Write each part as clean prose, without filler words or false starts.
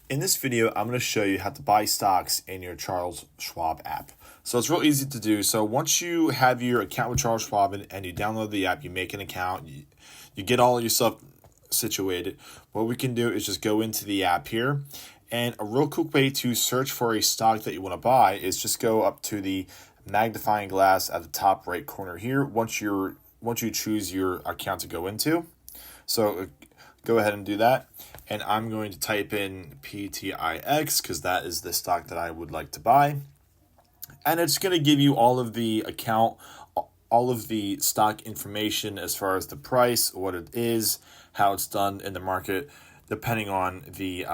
In this video, I'm going to show you how to buy stocks in your Charles Schwab app. So it's real easy to do. So once you have your account with Charles Schwab and you download the app, you make an account, you get all of your stuff situated. What we can do is just go into the app here. And a real quick way to search for a stock that you want to buy is just go up to the magnifying glass at the top right corner here once you choose your account to go into. So go ahead and do that. And I'm going to type in PTIX because that is the stock that I would like to buy. And it's going to give you all of the stock information as far as the price, what it is, how it's done in the market, depending on the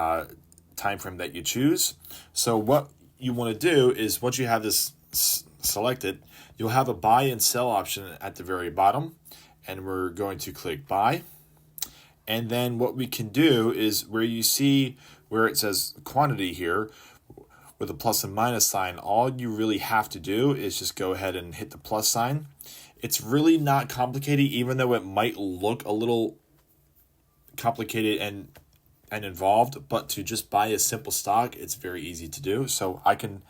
time frame that you choose. So what you want to do is once you have this selected, you'll have a buy and sell option at the very bottom. And we're going to click buy. And then what we can do is where you see where it says quantity here with a plus and minus sign, all you really have to do is just go ahead and hit the plus sign. It's really not complicated, even though it might look a little complicated and involved, but to just buy a simple stock, it's very easy to do. So I can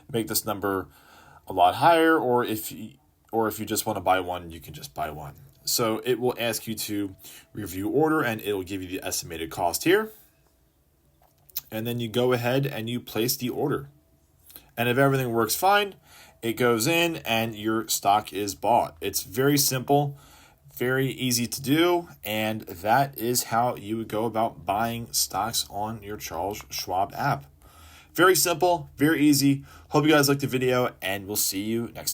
make this number a lot higher, or if you just want to buy one, you can just buy one. So it will ask you to review order and it will give you the estimated cost here. And then you go ahead and you place the order. And if everything works fine, it goes in and your stock is bought. It's very simple, very easy to do. And that is how you would go about buying stocks on your Charles Schwab app. Very simple, very easy. Hope you guys liked the video and we'll see you next time.